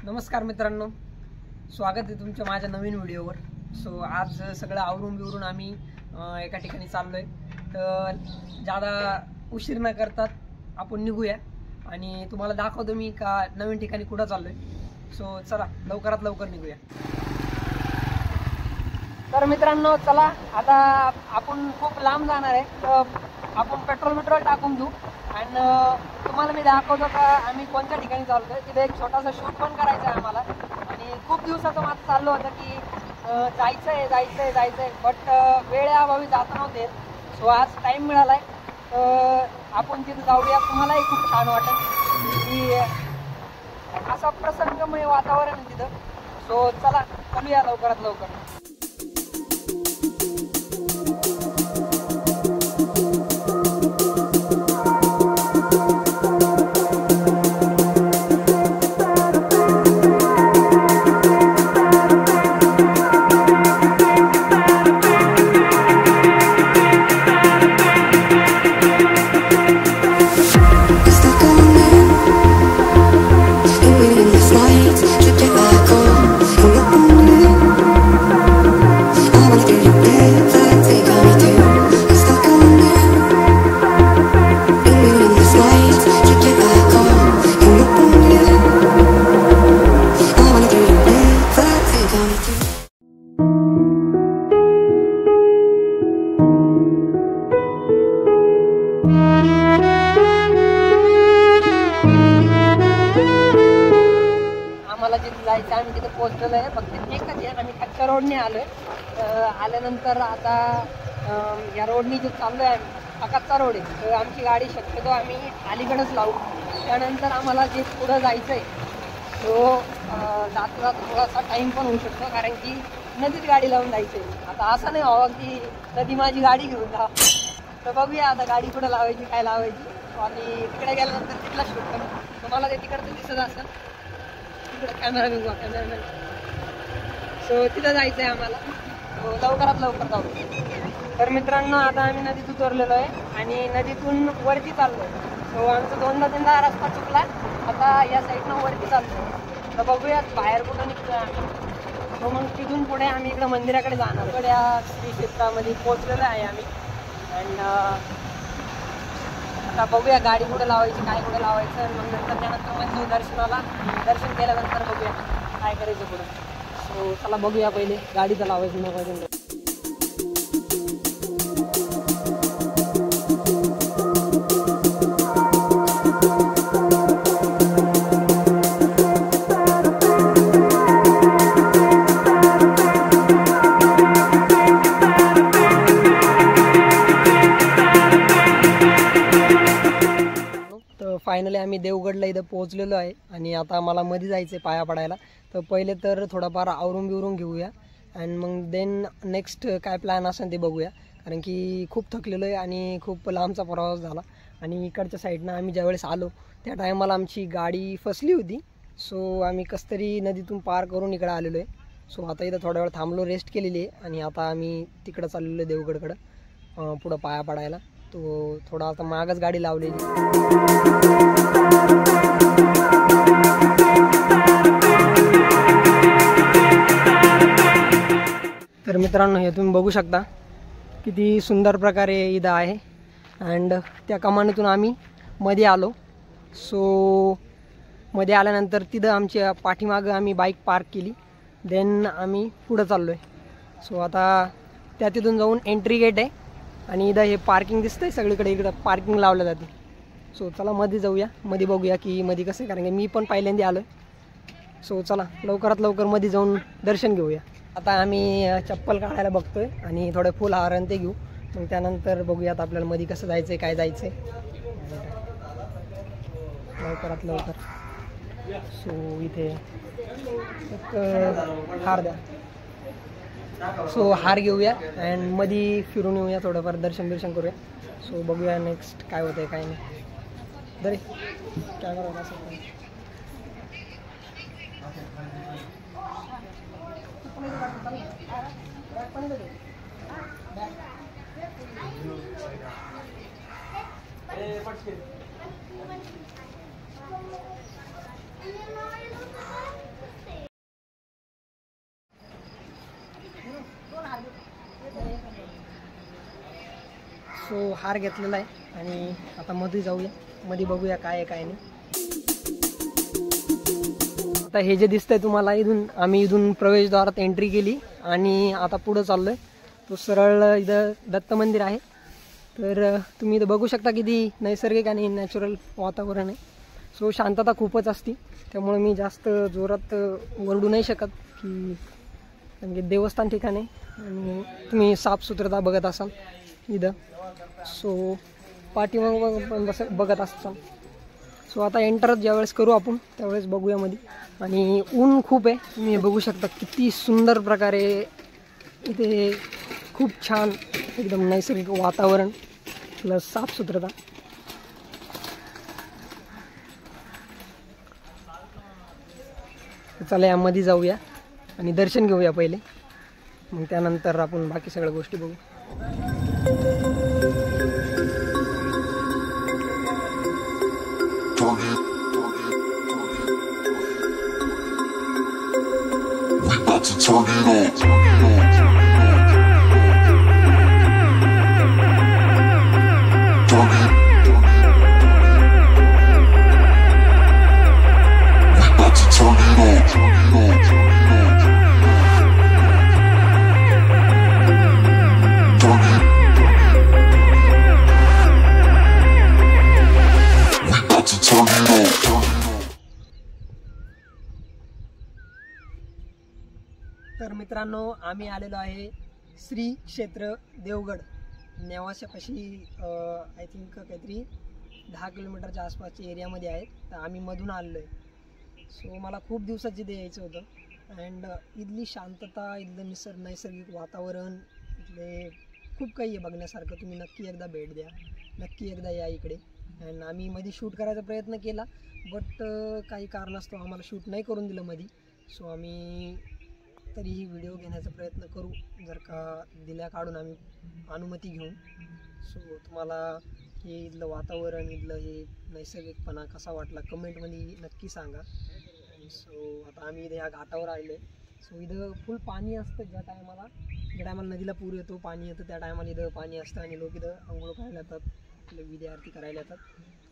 नमस्कार मित्रांनो, स्वागत आहे तुमच्या माझ्या नवीन व्हिडिओवर। सो आज सगळं आवरून बिवरून आम्ही एका ठिकाणी चाललोय। तर ज्यादा उशीर न करता आपण निघूया आणि तुम्हाला दाखवतो मी का नवीन ठिकाणी कुठं चाललोय। सो चला लवकरात लवकर निघूया। तर मित्रांनो चला, आता आपण खूप लांब जाणार आहे, तर आपण पेट्रोल टाकून घेऊ आणि तुम्हाला मी दाखवतो का आम्ही कोणत्या ठिकाणी चाललोय। तिथे एक छोटासा शूट पण करायचा आहे आम्हाला आणि खूप दिवसाचं माझं चाललं होतं की जायचंय बट वेळेअभावी जात नव्हते। सो आज टाइम मिळालाय, तर आपण तिथे जाऊया। तुम्हालाही खूप छान वाटेल की असं प्रसंगमय वातावरण आहे तिथं। सो चला चलूया लवकरात लवकर। आम्हाला जिथे जायचं आम्ही तिथे पोहोचलेलो आहे। फक्त एकच आहे, आम्ही कच्च्या रोडने आलोय। आल्यानंतर आता या रोडनी जे चाललोय आम्ही, हा कच्चा रोड आहे, तर आमची गाडी शक्यतो आम्ही अलीकडेच लावू। त्यानंतर आम्हाला जे पुढं जायचं आहे तो जाता थोडासा टाईम पण होऊ शकतो, कारण की नदीत गाडी लावून जायचं आहे। आता असं नाही व्हावं की नदी माझी गाडी घेऊन जा। तर बघूया आता गाडी कुठं लावायची, काय लावायची, आणि तिकडे गेल्यानंतर तिथला शूट करू। तुम्हाला ते तिकडचं दिसत असेल, कॅमेरामॅन। सो तिथं जायचं आहे आम्हाला, लवकरात लवकर जाऊ। तर मित्रांनो आता आम्ही नदीत उतरलेलो आहे आणि नदीतून वरती चाललोय। सो आमचा दोनदा रस्ता चुकला, आता या साईडनं वरती चाललोय। तर बघूयात बाहेर कुठं निघतोय आम्ही। सो मग तिथून पुढे आम्ही इकडं मंदिराकडे जाणार। इकडे या श्री क्षेत्रामध्ये पोहोचलेलो आहे आम्ही अँड आता बघूया गाडी कुठे लावायची, काय कुठे लावायचं, आणि मग नंतर त्यानंतर मंदिर दर्शनाला। दर्शन केल्यानंतर बघूया काय करायचं पुढं। सो चला बघूया पहिले गाडी तर लावायची नको। फायनली आम्ही देवगडला इथं पोहोचलेलो आहे आणि आता मला मध्ये जायचं आहे पाया पडायला। तर पहिले तर थोडाफार आवरून बिवरून घेऊया आणि मग देन नेक्स्ट काय प्लॅन असेल ते बघूया, कारण की खूप थकलेलो आहे आणि खूप लांबचा प्रवास झाला। आणि इकडच्या साईडनं आम्ही ज्यावेळेस आलो त्या टायमाला आमची गाडी फसली होती। सो आम्ही कसं तरी नदीतून पार करून इकडे आलेलो आहे। सो आता इथं थोडा वेळ थांबलो, रेस्ट केलेली आहे आणि आता आम्ही तिकडं चाललेलो आहे देवगडकडं पुढं पाया पडायला। तो थोडा आता मागच गाडी लावलेली। तर मित्रांनो हे तुम्ही बघू शकता किती सुंदर प्रकारे इथं आहे अँड त्या कमानीतून आम्ही मध्ये आलो। सो मध्ये आल्यानंतर तिथं आमच्या पाठीमागं आम्ही बाईक पार्क केली, देन आम्ही पुढं चाललो आहे। सो आता त्या तिथून जाऊन एंट्री गेट आहे आणि इथं हे पार्किंग दिसतंय, सगळीकडे इकडं पार्किंग लावलं जाते। सो चला मध्ये जाऊया, मध्ये बघूया की मध्ये कसं आहे, कारण की मी पण पहिल्यांदा आलो आहे। सो चला लवकरात लवकर मध्ये जाऊन दर्शन घेऊया। आता आम्ही चप्पल काढायला बघतोय आणि थोडे फुल हार आणि ते घेऊ, मग त्यानंतर बघूयात आपल्याला मध्ये कसं जायचं आहे, काय जायचं आहे लवकरात लवकर। सो इथे एक हार द्या। सो हार घेऊया अँड मध्ये फिरून येऊया, थोडंफार दर्शन करूया। सो बघूया नेक्स्ट काय होतंय काय नाही। दरे कॅमेरा सो हार घेतलेला आहे आणि आता मध्ये जाऊया, मध्ये बघूया काय आहे काय नाही. आता हे जे दिसतंय तुम्हाला, आम्ही इथून प्रवेशद्वारात एंट्री केली आणि आता पुढं चाललोय. तो सरळ इथं दत्त मंदिर आहे. तर तुम्ही इथं बघू शकता किती नैसर्गिक आणि नॅचरल वातावरण आहे. सो शांतता खूपच असते, त्यामुळे मी जास्त जोरात ओरडू नाही शकत की, म्हणजे देवस्थान ठिकाण आहे आणि तुम्ही साफसुथरता बघत असाल इथं. सो पाठीमाग पण बघत असाल. सो आता एंटर ज्यावेळेस करू आपण त्यावेळेस बघूया मध्ये. आणि ऊन खूप आहे, तुम्ही बघू शकता किती सुंदर प्रकारे इथे खूप छान एकदम नैसर्गिक वातावरण प्लस साफसुथरता. चला यामध्ये जाऊया आणि दर्शन घेऊया पहिले, मग त्यानंतर आपण बाकी सगळ्या गोष्टी बघू. तर मित्रांनो, आम्ही आलेलो आहे श्री क्षेत्र देवगड नेवाशापाशी. आय थिंक काहीतरी 10 किलोमीटरच्या आसपासच्या एरियामध्ये आहे. तर आम्ही मधून आलेलो आहे. सो मला खूप दिवसाची इथे यायचं होतं. अँड इथली शांतता, इथलं नैसर्गिक वातावरण, इथले खूप काही आहे बघण्यासारखं. तुम्ही नक्की एकदा भेट द्या, नक्की एकदा या इकडे. अँड आम्ही मध्ये शूट करायचा प्रयत्न केला, बट काही कारणास्तव आम्हाला शूट नाही करून दिलं मध्ये. सो आम्ही तरीही व्हिडिओ घेण्याचा प्रयत्न करू, जर का दिल्या काढून आम्ही अनुमती घेऊन. सो तुम्हाला हे इथलं वातावरण, इथलं हे नैसर्गिकपणा कसा वाटला कमेंटमध्ये नक्की सांगा. सो आता आम्ही इथं या घाटावर आलो आहे. सो इथं फुल पाणी असतं. ज्या टायमाला नदीला पूर येतो, पाणी येतं, त्या टायमाला इथं पाणी असतं आणि लोक इथं आंघोळ करायला येतात, आपले विधी आरती करायला येतात.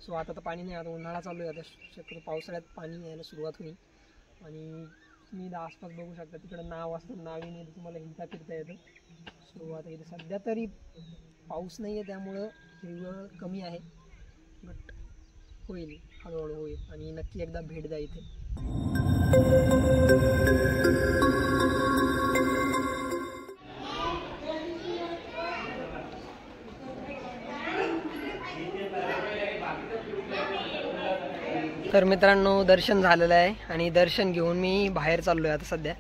सो आता तर पाणी नाही, आता उन्हाळा चालू आहे. आता शक्यतो पावसाळ्यात पाणी यायला सुरुवात होईल. आणि तुम्ही इथं आसपास बघू शकता, तिकडं नाव असतं, नावीने तुम्हाला हिंडता फिरता येतं. सो आता इथे सध्या तरी पाऊस नाही आहे, त्यामुळं हिरवळ कमी आहे, बट होईल, हळूहळू होईल. आणि नक्की एकदा भेट द्या इथे. तर मित्रांनो, दर्शन झालेलं आहे आणि दर्शन घेऊन मी बाहेर चाललो आहे. आता सध्या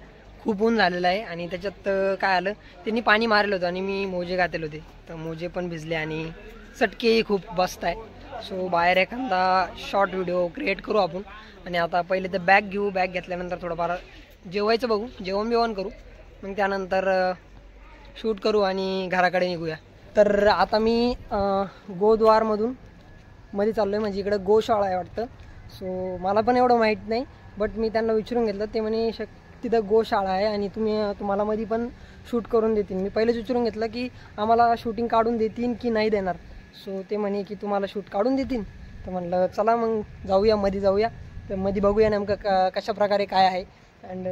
खूप ऊन झालेलं आहे आणि त्याच्यात काय आलं, त्यांनी पाणी मारलं होतं आणि मी मोजे घातले होते, तर मोजे पण भिजले आणि चटकेही खूप बसत आहे. सो बाहेर एखादा शॉर्ट व्हिडिओ क्रिएट करू आपण. आणि आता पहिले तर बॅग घेऊ, बॅग घेतल्यानंतर थोडंफार जेवायचं बघू, जेवण करू, मग त्यानंतर शूट करू आणि घराकडे निघूया. तर आता मी गोद्वारमधून मध्ये चाललो आहे, म्हणजे इकडं गोशाळा आहे वाटतं. सो मला पण एवढं माहीत नाही, बट मी त्यांना विचारून घेतलं. ते म्हणे तिथं गोशाळा आहे आणि तुम्हाला मध्ये पण शूट करून देतील. मी पहिलेच विचारून घेतलं की आम्हाला शूटिंग काढून देतील की नाही देणार. सो ते म्हणे की तुम्हाला शूट काढून देतील. तर म्हटलं चला मग जाऊया, मध्ये जाऊया. तर मध्ये बघूया नेमकं कशा प्रकारे काय आहे. अँड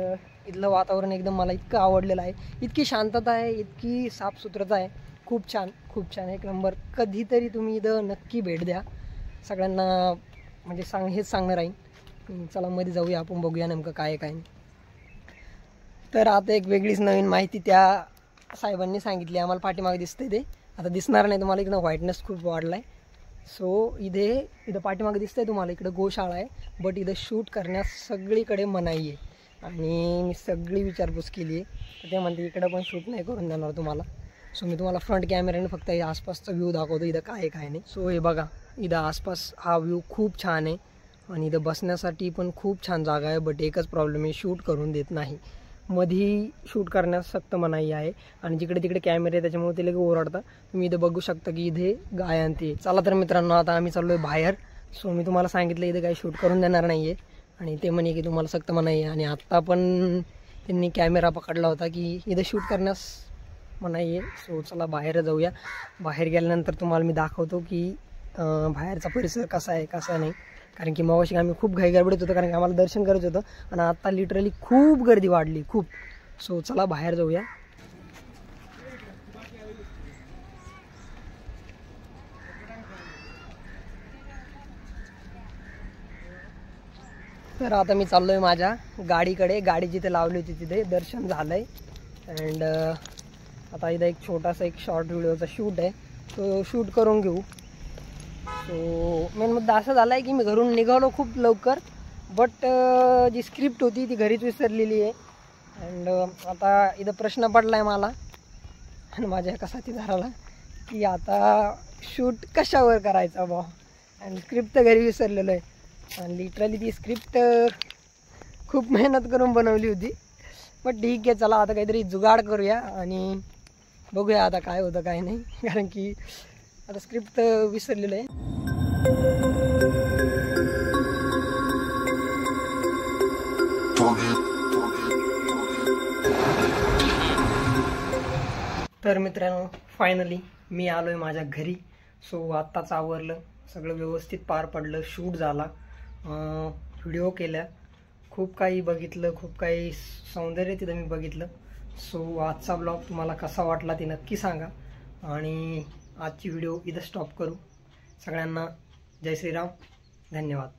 इथलं वातावरण एकदम मला इतकं आवडलेलं आहे. इतकी शांतता आहे, इतकी साफसुथरता आहे. खूप छान, खूप छान, एक नंबर. कधीतरी तुम्ही इथं नक्की भेट द्या. सगळ्यांना म्हणजे हेच सांगणार आहे. चला मध्ये जाऊया आपण, बघूया नेमकं काय आहे काय नाही. तर आता एक वेगळीच नवीन माहिती त्या साहेबांनी सांगितली आम्हाला. पाठीमागे दिसते ते, आता दिसणार नाही तुम्हाला, इकडं व्हाईटनेस खूप वाढला आहे. सो इथं पाठीमागे दिसतंय तुम्हाला, इकडं गोशाळा आहे, बट इथं शूट करण्यास सगळीकडे मनाई आहे. आणि मी सगळी विचारपूस केली आहे, तर ते म्हणते इकडं पण शूट नाही करून देणार तुम्हाला. सो मी तुम्हाला फ्रंट कॅमेऱ्याने फक्त हे आसपासचा व्ह्यू दाखवतो, इथं काय आहे काय नाही. सो हे बघा, इथं आसपास हा व्ह्यू खूप छान आहे आणि इथं बसण्यासाठी पण खूप छान जागा आहे. बट एकच प्रॉब्लेम आहे, शूट करून देत नाही. मधी शूट करण्यास सक्त मनाई आहे आणि जिकडे तिकडे कॅमेरे त्याच्यामुळे ते लगेच ओरडतात. तुम्ही इथं बघू शकता की इथे गाय आणते. चला तर मित्रांनो, आता आम्ही चाललो आहे बाहेर. सो मी तुम्हाला सांगितलं इथं काही शूट करून देणार नाही आहे आणि ते म्हणे की तुम्हाला सक्त मनाई आहे. आणि आत्ता पण त्यांनी कॅमेरा पकडला होता की इथं शूट करण्यास मग नाही आहे. सो चला बाहेर जाऊया. बाहेर गेल्यानंतर तुम्हाला मी दाखवतो की बाहेरचा परिसर कसा आहे कसा नाही. कारण की मगाशी आम्ही खूप घाई गडबडीत होतो कारण की आम्हाला दर्शन करायचं होतं आणि आता लिटरली खूप गर्दी वाढली खूप. सो चला बाहेर जाऊया. तर आता मी चाललोय माझ्या गाडीकडे. गाडी जिथे लावली होती तिथे दर्शन झालंय. अँड आता इथं एक छोटासा एक शॉर्ट व्हिडिओचा शूट आहे, तो शूट करून घेऊ. सो मेन मुद्दा असा झाला आहे की मी घरून निघालो खूप लवकर, बट जी स्क्रिप्ट होती ती घरीच विसरलेली आहे. अँड आता इथं प्रश्न पडला आहे मला आणि माझ्या एका साथीदाराला की आता शूट कशावर करायचा बा. अँड स्क्रिप्ट तर घरी विसरलेलो आहे. आणि लिटरली ती स्क्रिप्ट खूप मेहनत करून बनवली होती. बट ठीक आहे, चला आता काहीतरी जुगाड करूया आणि बघूया आता काय होतं काय नाही. कारण की आता स्क्रिप्ट विसरलेलं आहे. तर मित्रांनो फायनली मी आलो आहे माझ्या घरी. सो आत्ताच आवरलं, सगळं व्यवस्थित पार पडलं, शूट झाला, व्हिडिओ केल्या, खूप काही बघितलं, खूप काही सौंदर्य तिथं मी बघितलं. सो आजचा ब्लॉग तुम्हाला कसा वाटला ते नक्की सांगा आणि आजची व्हिडिओ इथं स्टॉप करू. सगळ्यांना जय श्रीराम, धन्यवाद.